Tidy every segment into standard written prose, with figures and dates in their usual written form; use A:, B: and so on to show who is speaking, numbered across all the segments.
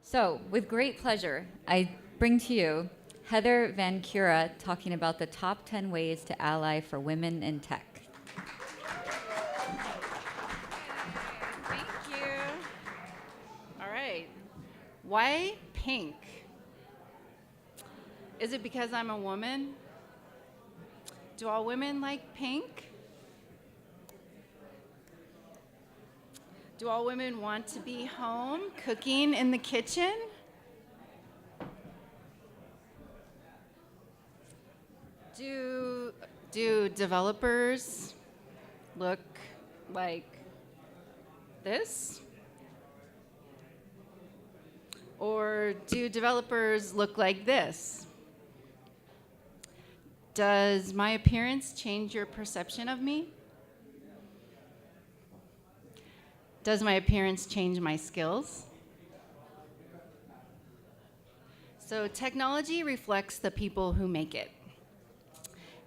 A: So, with great pleasure, I bring to you Heather VanCura talking about the top 10 ways to ally for women in tech.
B: Thank you. All right. Why pink? Is it because I'm a woman? Do all women like pink? Do all women want to be home cooking in the kitchen? Do developers look like this? Or do developers look like this? Does my appearance change your perception of me? Does my appearance change my skills? So technology reflects the people who make it.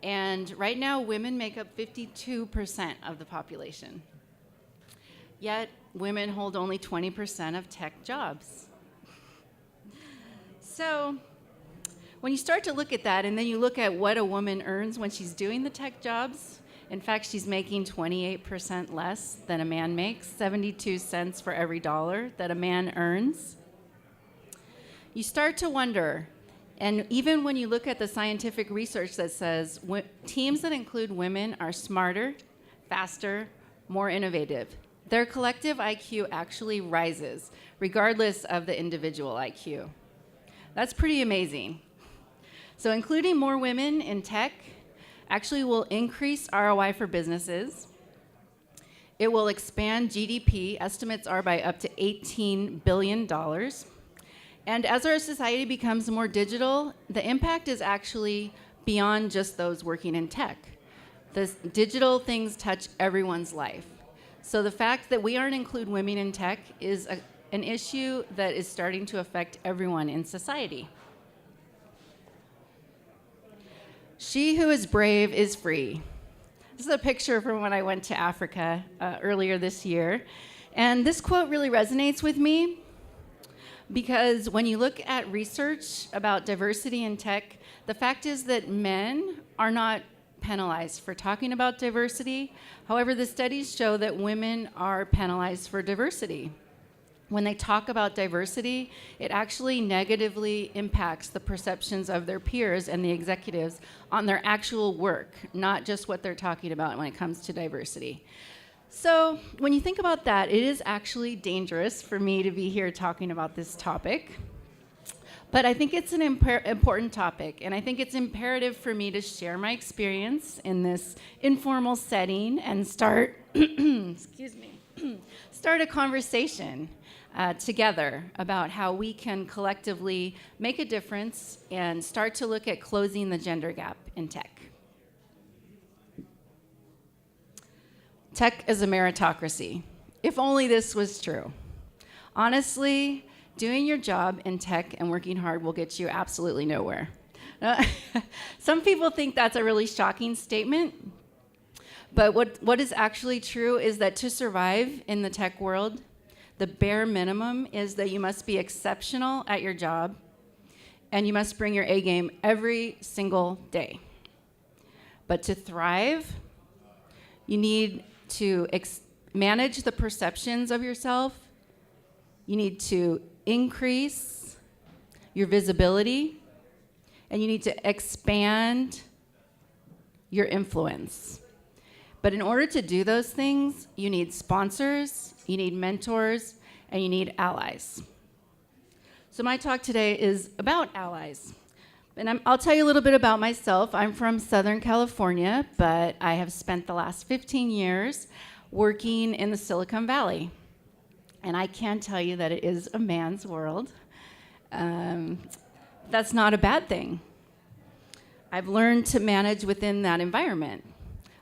B: And right now, women make up 52% of the population. Yet, women hold only 20% of tech jobs. So, when you start to look at that, and then you look at what a woman earns when she's doing the tech jobs, in fact, she's making 28% less than a man makes, 72 cents for every dollar that a man earns. You start to wonder, and even when you look at the scientific research that says teams that include women are smarter, faster, more innovative, their collective IQ actually rises, regardless of the individual IQ. That's pretty amazing. So including more women in tech actually will increase ROI for businesses. It will expand GDP, estimates are by up to $18 billion. And as our society becomes more digital, the impact is actually beyond just those working in tech. The digital things touch everyone's life. So the fact that we aren't include women in tech is an issue that is starting to affect everyone in society. She who is brave is free. This is a picture from when I went to Africa earlier this year. And this quote really resonates with me because when you look at research about diversity in tech, the fact is that men are not penalized for talking about diversity. However, the studies show that women are penalized for diversity. When they talk about diversity, it actually negatively impacts the perceptions of their peers and the executives on their actual work, not just what they're talking about when it comes to diversity. So when you think about that, it is actually dangerous for me to be here talking about this topic. But I think it's an important topic, and I think it's imperative for me to share my experience in this informal setting and start, start a conversation together about how we can collectively make a difference and start to look at closing the gender gap in tech. Tech is a meritocracy. If only this was true. Honestly, doing your job in tech and working hard will get you absolutely nowhere. Some people think that's a really shocking statement, but what is actually true is that to survive in the tech world, the bare minimum is that you must be exceptional at your job and you must bring your A game every single day. But to thrive, you need to manage the perceptions of yourself. You need to increase your visibility, and you need to expand your influence. But in order to do those things, you need sponsors, you need mentors, and you need allies. So my talk today is about allies. And I'll tell you a little bit about myself. I'm from Southern California, but I have spent the last 15 years working in the Silicon Valley. And I can tell you that it is a man's world. That's not a bad thing. I've learned to manage within that environment.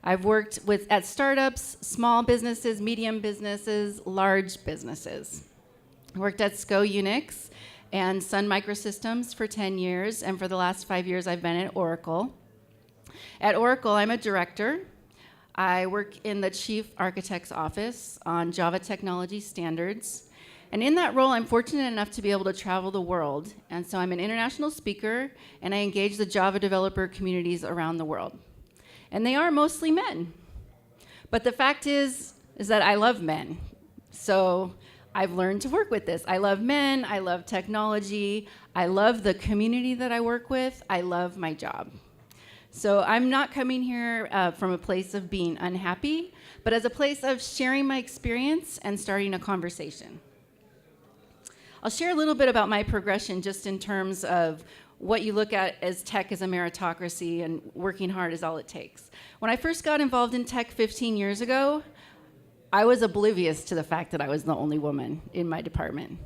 B: I've worked at startups, small businesses, medium businesses, large businesses. I worked at SCO Unix and Sun Microsystems for 10 years, and for the last 5 years I've been at Oracle. At Oracle, I'm a director. I work in the chief architect's office on Java technology standards, And in that role, I'm fortunate enough to be able to travel the world. And so I'm an international speaker, and I engage the Java developer communities around the world. And they are mostly men. But the fact is that I love men. So I've learned to work with this. I love men, I love technology, I love the community that I work with, I love my job. So I'm not coming here from a place of being unhappy, but as a place of sharing my experience and starting a conversation. I'll share a little bit about my progression just in terms of what you look at as tech as a meritocracy and working hard is all it takes. When I first got involved in tech 15 years ago, I was oblivious to the fact that I was the only woman in my department.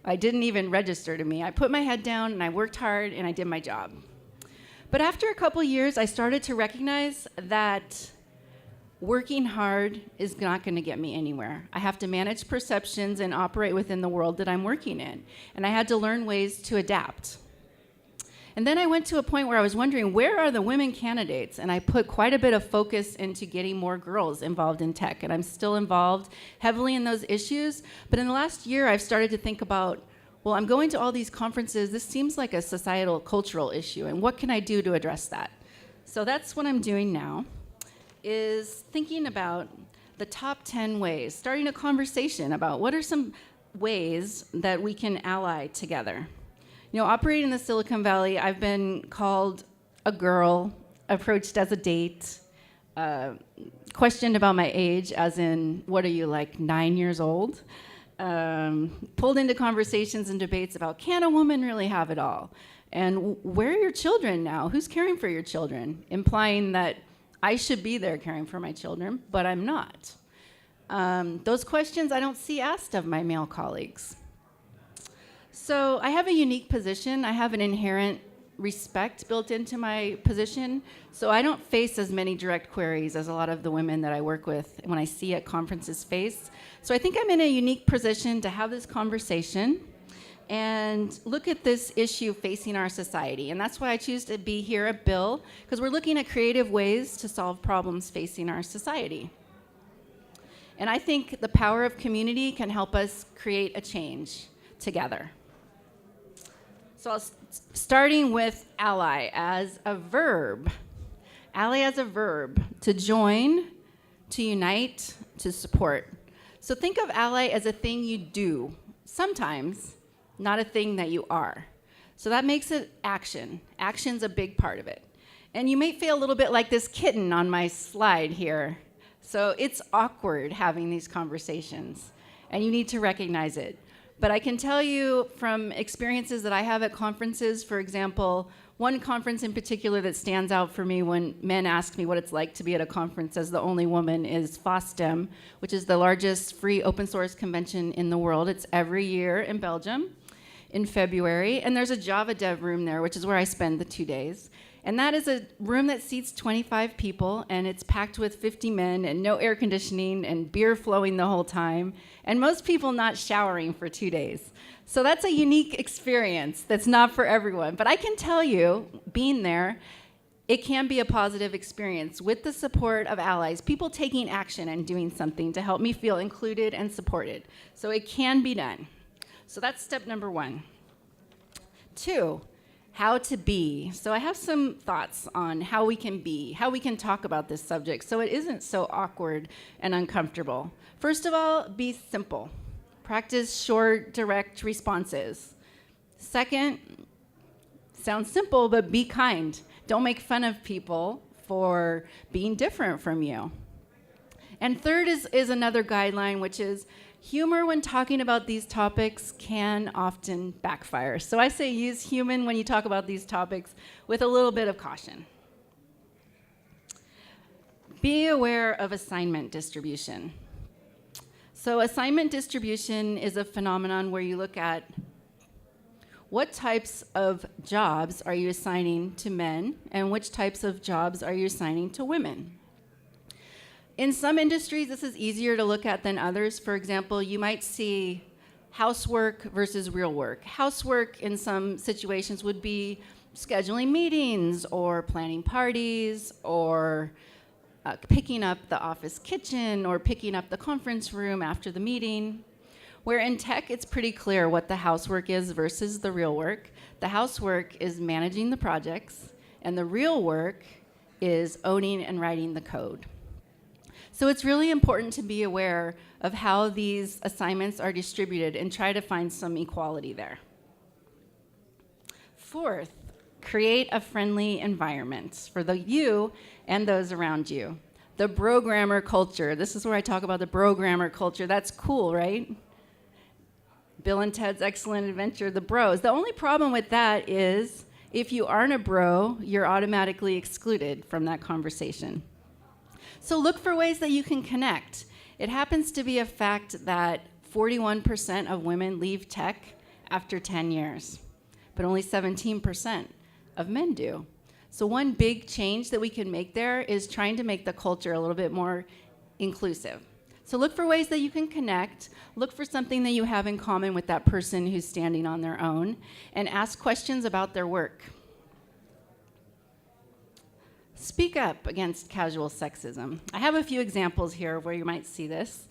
B: I didn't even register to me. I put my head down and I worked hard and I did my job. But after a couple years, I started to recognize that working hard is not going to get me anywhere. I have to manage perceptions and operate within the world that I'm working in. And I had to learn ways to adapt. And then I went to a point where I was wondering, where are the women candidates? And I put quite a bit of focus into getting more girls involved in tech. And I'm still involved heavily in those issues. But in the last year, I've started to think about, well, I'm going to all these conferences. This seems like a societal, cultural issue. And what can I do to address that? So that's what I'm doing now, is thinking about the top 10 ways, starting a conversation about what are some ways that we can ally together. You know, operating in the Silicon Valley, I've been called a girl, approached as a date, questioned about my age, as in, what are you, like 9 years old? Pulled into conversations and debates about, can a woman really have it all? And where are your children now? Who's caring for your children? Implying that I should be there caring for my children, but I'm not. Those questions I don't see asked of my male colleagues. So I have a unique position. I have an inherent respect built into my position. So I don't face as many direct queries as a lot of the women that I work with when I see at conferences face. So I think I'm in a unique position to have this conversation and look at this issue facing our society. And that's why I choose to be here at Bill, because we're looking at creative ways to solve problems facing our society. And I think the power of community can help us create a change together. So starting with ally as a verb. Ally as a verb, to join, to unite, to support. So think of ally as a thing you do, sometimes, not a thing that you are. So that makes it action. Action's a big part of it. And you may feel a little bit like this kitten on my slide here. So it's awkward having these conversations, and you need to recognize it. But I can tell you from experiences that I have at conferences, for example, one conference in particular that stands out for me when men ask me what it's like to be at a conference as the only woman is FOSDEM, which is the largest free open source convention in the world. It's every year in Belgium in February, and there's a Java dev room there, which is where I spend the 2 days. And that is a room that seats 25 people, and it's packed with 50 men and no air conditioning and beer flowing the whole time, and most people not showering for 2 days. So that's a unique experience that's not for everyone. But I can tell you, being there, it can be a positive experience with the support of allies, people taking action and doing something to help me feel included and supported. So it can be done. So that's step number 1. 2, how to be. So I have some thoughts on how we can be, how we can talk about this subject so it isn't so awkward and uncomfortable. First of all, be simple. Practice short, direct responses. Second, sounds simple, but be kind. Don't make fun of people for being different from you. And third is another guideline, which is humor when talking about these topics can often backfire. So I say use humor when you talk about these topics with a little bit of caution. Be aware of assignment distribution. So assignment distribution is a phenomenon where you look at what types of jobs are you assigning to men and which types of jobs are you assigning to women. In some industries, this is easier to look at than others. For example, you might see housework versus real work. Housework in some situations would be scheduling meetings or planning parties or picking up the office kitchen or picking up the conference room after the meeting. Where in tech, it's pretty clear what the housework is versus the real work. The housework is managing the projects, and the real work is owning and writing the code. So it's really important to be aware of how these assignments are distributed and try to find some equality there. Fourth, create a friendly environment for you and those around you. The programmer culture. This is where I talk about the programmer culture. That's cool, right? Bill and Ted's Excellent Adventure, the bros. The only problem with that is if you aren't a bro, you're automatically excluded from that conversation. So look for ways that you can connect. It happens to be a fact that 41% of women leave tech after 10 years, but only 17% of men do. So one big change that we can make there is trying to make the culture a little bit more inclusive. So look for ways that you can connect, look for something that you have in common with that person who's standing on their own, and ask questions about their work. Speak up against casual sexism. I have a few examples here where you might see this.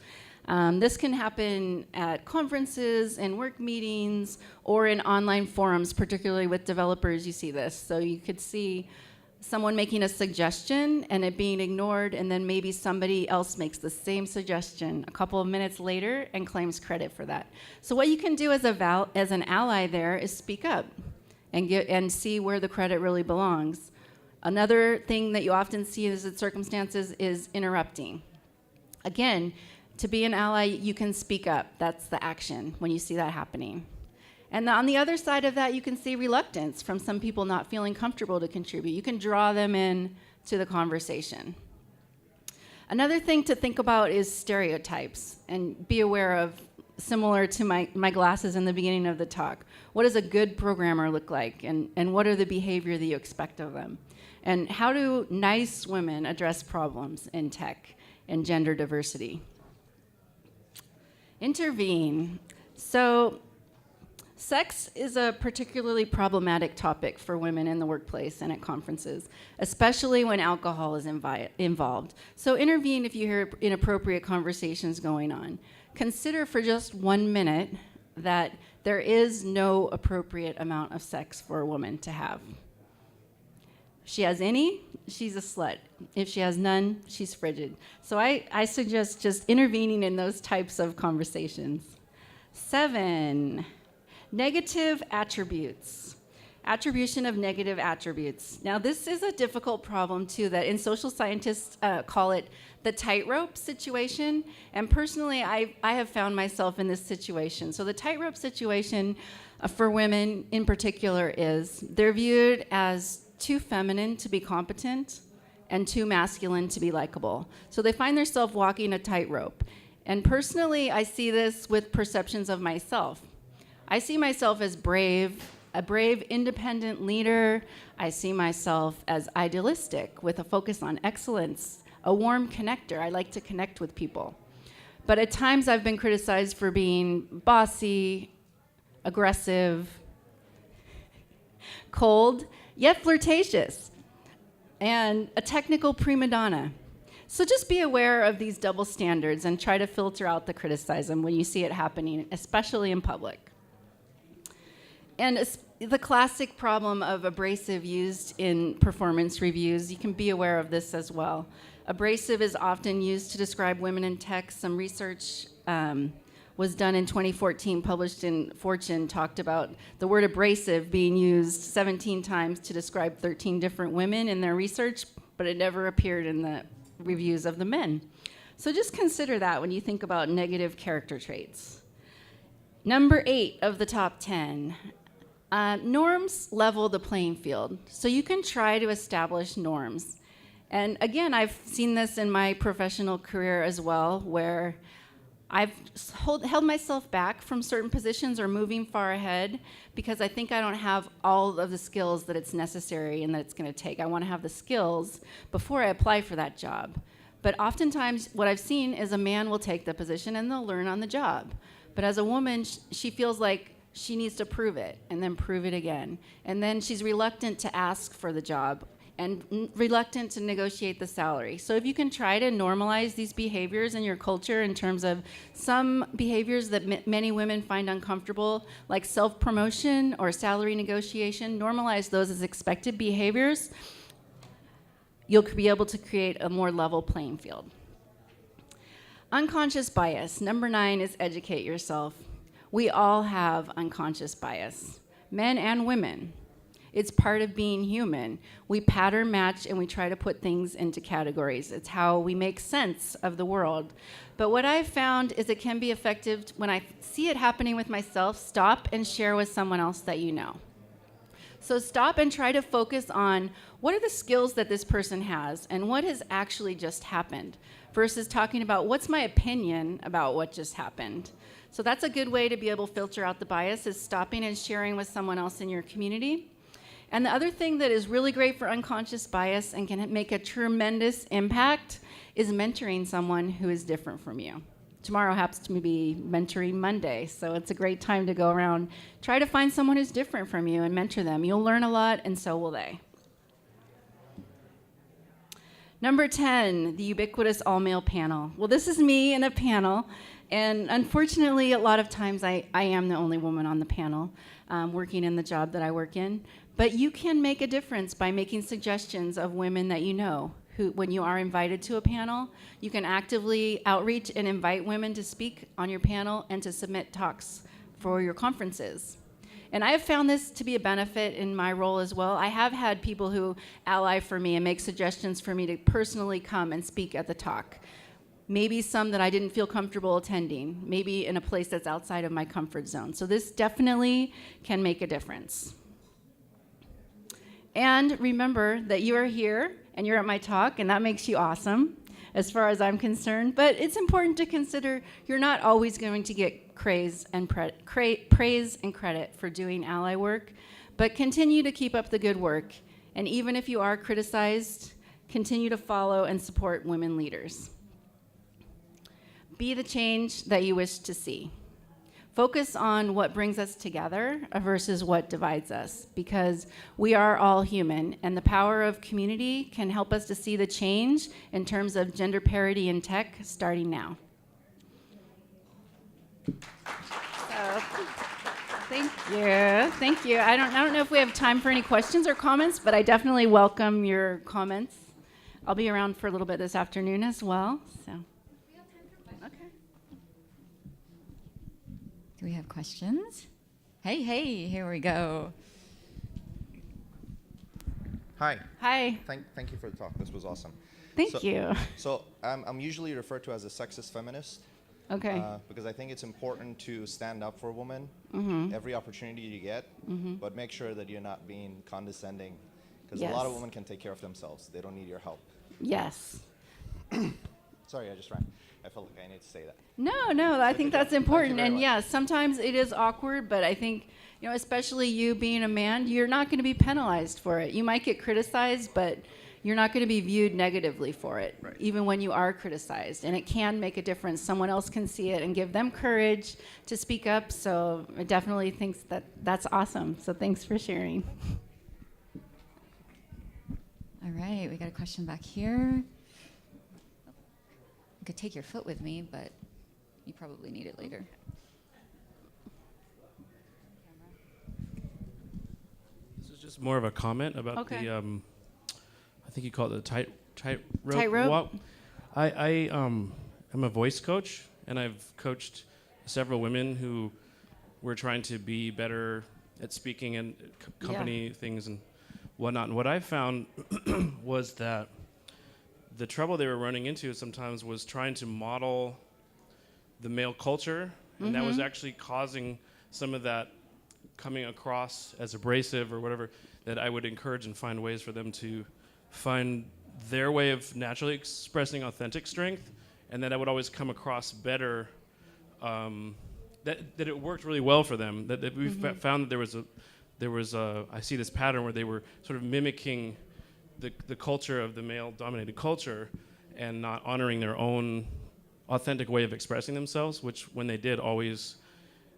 B: This can happen at conferences and work meetings or in online forums, particularly with developers. You see this. So you could see someone making a suggestion and it being ignored, and then maybe somebody else makes the same suggestion a couple of minutes later and claims credit for that. So what you can do as an ally there is speak up and see where the credit really belongs. Another thing that you often see in circumstances is interrupting. Again, to be an ally, you can speak up. That's the action when you see that happening. And on the other side of that, you can see reluctance from some people not feeling comfortable to contribute. You can draw them in to the conversation. Another thing to think about is stereotypes, and be aware of, similar to my glasses in the beginning of the talk. What does a good programmer look like, and what are the behavior that you expect of them? And how do nice women address problems in tech and gender diversity? Intervene. So sex is a particularly problematic topic for women in the workplace and at conferences, especially when alcohol is involved. So intervene if you hear inappropriate conversations going on. Consider for just 1 minute that there is no appropriate amount of sex for a woman to have. If she has any, she's a slut. If she has none, she's frigid. So I suggest just intervening in those types of conversations. 7, negative attributes. Attribution of negative attributes. Now, this is a difficult problem, too, that in social scientists call it the tightrope situation. And personally, I have found myself in this situation. So the tightrope situation for women in particular is they're viewed as too feminine to be competent and too masculine to be likable. So they find themselves walking a tightrope. And personally, I see this with perceptions of myself. I see myself as brave, a brave, independent leader. I see myself as idealistic with a focus on excellence, a warm connector. I like to connect with people. But at times I've been criticized for being bossy, aggressive, cold, yet flirtatious, and a technical prima donna. So just be aware of these double standards and try to filter out the criticism when you see it happening, especially in public. And the classic problem of abrasive used in performance reviews, you can be aware of this as well. Abrasive is often used to describe women in tech. Some research was done in 2014, published in Fortune, talked about the word abrasive being used 17 times to describe 13 different women in their research, but it never appeared in the reviews of the men. So just consider that when you think about negative character traits. Number 8 of the top 10. Norms level the playing field. So you can try to establish norms. And again, I've seen this in my professional career as well, where I've held myself back from certain positions or moving far ahead because I think I don't have all of the skills that it's necessary and that it's going to take. I want to have the skills before I apply for that job. But oftentimes what I've seen is a man will take the position and they'll learn on the job. But as a woman, she feels like she needs to prove it and then prove it again. And then she's reluctant to ask for the job, and reluctant to negotiate the salary. So if you can try to normalize these behaviors in your culture in terms of some behaviors that many women find uncomfortable, like self-promotion or salary negotiation, normalize those as expected behaviors, you'll be able to create a more level playing field. Unconscious bias. Number 9 is educate yourself. We all have unconscious bias, men and women. It's part of being human. We pattern match and we try to put things into categories. It's how we make sense of the world. But what I've found is it can be effective when I see it happening with myself, stop and share with someone else that you know. So stop and try to focus on what are the skills that this person has and what has actually just happened versus talking about what's my opinion about what just happened. So that's a good way to be able to filter out the bias, is stopping and sharing with someone else in your community. And the other thing that is really great for unconscious bias and can make a tremendous impact is mentoring someone who is different from you. Tomorrow happens to be Mentoring Monday, so it's a great time to go around. Try to find someone who's different from you and mentor them. You'll learn a lot, and so will they. Number 10, the ubiquitous all-male panel. Well, this is me in a panel, and unfortunately, a lot of times I am the only woman on the panel working in the job that I work in. But you can make a difference by making suggestions of women that you know who, when you are invited to a panel, you can actively outreach and invite women to speak on your panel and to submit talks for your conferences. And I have found this to be a benefit in my role as well. I have had people who ally for me and make suggestions for me to personally come and speak at the talk. Maybe some that I didn't feel comfortable attending, maybe in a place that's outside of my comfort zone. So this definitely can make a difference. And remember that you are here and you're at my talk, and that makes you awesome as far as I'm concerned. But it's important to consider you're not always going to get praise and credit for doing ally work, but continue to keep up the good work. And even if you are criticized, continue to follow and support women leaders. Be the change that you wish to see. Focus on what brings us together versus what divides us, because we are all human, and the power of community can help us to see the change in terms of gender parity in tech starting now. So, thank you. I don't know if we have time for any questions or comments, but I definitely welcome your comments. I'll be around for a little bit this afternoon as well. So.
A: Do we have questions? Hey, here we go.
C: Hi.
B: Hi.
C: Thank you for the talk. This was awesome.
B: Thank you.
C: So I'm usually referred to as a sexist feminist.
B: Okay.
C: Because I think it's important to stand up for women every opportunity you get, but make sure that you're not being condescending, because a lot of women can take care of themselves. They don't need your help.
B: Yes.
C: Sorry, I just ran. I felt like I need to say that.
B: No, I think that's important. And
C: much.
B: yeah, sometimes it is awkward, but I think, especially you being a man, you're not going to be penalized for it. You might get criticized, but you're not going to be viewed negatively for it,
C: right,
B: even when you are criticized. And it can make a difference. Someone else can see it and give them courage to speak up. So I definitely think that's awesome. So thanks for sharing.
A: All right, we got a question back here. I could take your foot with me, but you probably need it later.
D: This is just more of a comment about the, I think you call it the tightrope walk. I am a voice coach, and I've coached several women who were trying to be better at speaking and company things and whatnot. And what I found was that the trouble they were running into sometimes was trying to model the male culture, and that was actually causing some of that coming across as abrasive or whatever, that I would encourage and find ways for them to find their way of naturally expressing authentic strength, and that I would always come across better, that it worked really well for them, that we found that there was a I see this pattern where they were sort of mimicking the culture of the male-dominated culture and not honoring their own authentic way of expressing themselves, which when they did always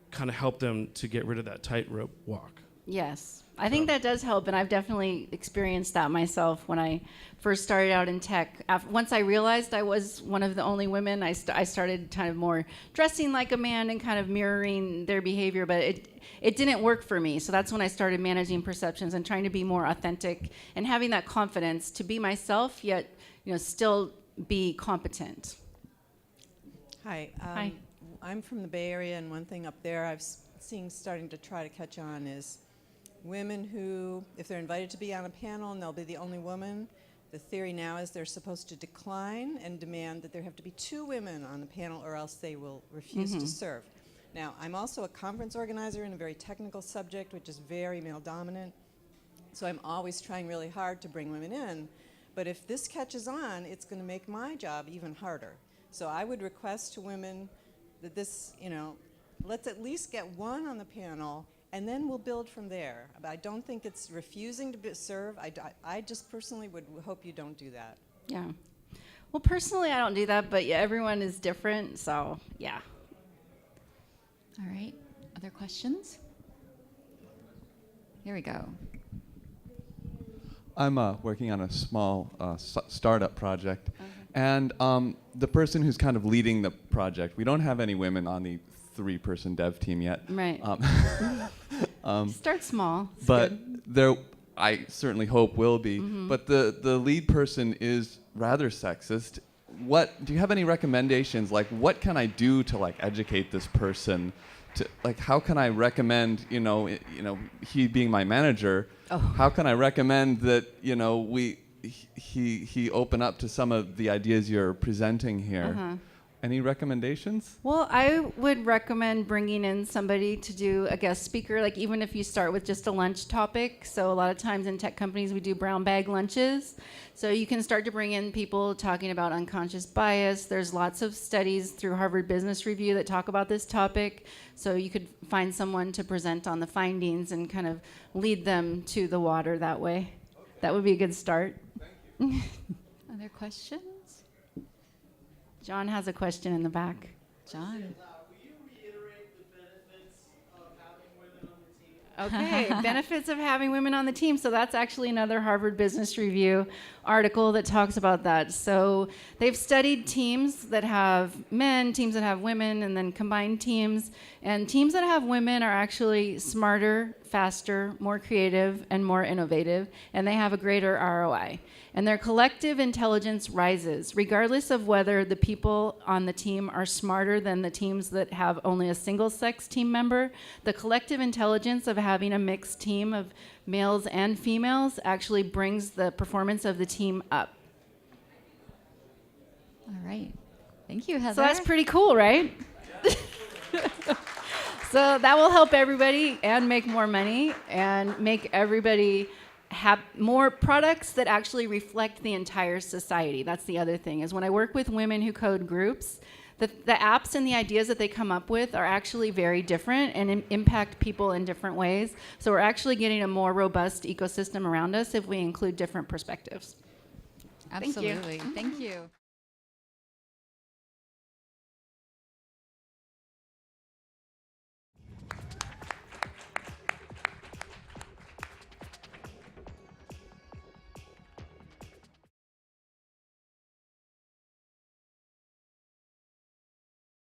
D: kind of helped them to get rid of that tightrope walk.
B: Yes. I think that does help, and I've definitely experienced that myself when I first started out in tech. Once I realized I was one of the only women, I started kind of more dressing like a man and kind of mirroring their behavior, but it didn't work for me. So that's when I started managing perceptions and trying to be more authentic and having that confidence to be myself, yet still be competent.
E: Hi.
B: Hi.
E: I'm from the Bay Area, and one thing up there I've seen starting to try to catch on is women who, if they're invited to be on a panel and they'll be the only woman, the theory now is they're supposed to decline and demand that there have to be 2 women on the panel or else they will refuse to serve. Now, I'm also a conference organizer in a very technical subject, which is very male dominant, so I'm always trying really hard to bring women in. But if this catches on, it's going to make my job even harder. So I would request to women that this, let's at least get 1 on the panel, and then we'll build from there. But I don't think it's refusing to serve. I just personally would hope you don't do that.
B: Yeah. Well, personally, I don't do that, but yeah, everyone is different, so yeah.
A: All right. Other questions? Here we go.
F: I'm working on a small startup project, and the person who's kind of leading the project, we don't have any women on the 3-person dev team yet.
B: Right. Start small. It's
F: but
B: good.
F: there, I certainly hope will be. But the lead person is rather sexist. What do you have any recommendations? Like, what can I do to educate this person? To how can I recommend? He being my manager.
B: Oh.
F: How can I recommend that? He open up to some of the ideas you're presenting here. Any recommendations?
B: Well, I would recommend bringing in somebody to do a guest speaker, even if you start with just a lunch topic. So a lot of times in tech companies, we do brown bag lunches. So you can start to bring in people talking about unconscious bias. There's lots of studies through Harvard Business Review that talk about this topic. So you could find someone to present on the findings and kind of lead them to the water that way. Okay. That would be a good start.
F: Thank you.
A: Other questions?
B: John has a question in the back.
A: John.
G: Will you reiterate the benefits of having women on the team?
B: Okay, benefits of having women on the team. So that's actually another Harvard Business Review article that talks about that. So they've studied teams that have men, teams that have women, and then combined teams. And teams that have women are actually smarter, faster, more creative, and more innovative, and they have a greater ROI. And their collective intelligence rises, regardless of whether the people on the team are smarter than the teams that have only a single-sex team member. The collective intelligence of having a mixed team of males and females actually brings the performance of the team up.
A: All right. Thank you, Heather.
B: So that's pretty cool, right? So that will help everybody and make more money and make everybody have more products that actually reflect the entire society. That's the other thing, is when I work with women who code groups, the apps and the ideas that they come up with are actually very different and impact people in different ways. So we're actually getting a more robust ecosystem around us if we include different perspectives.
A: Absolutely. Thank you.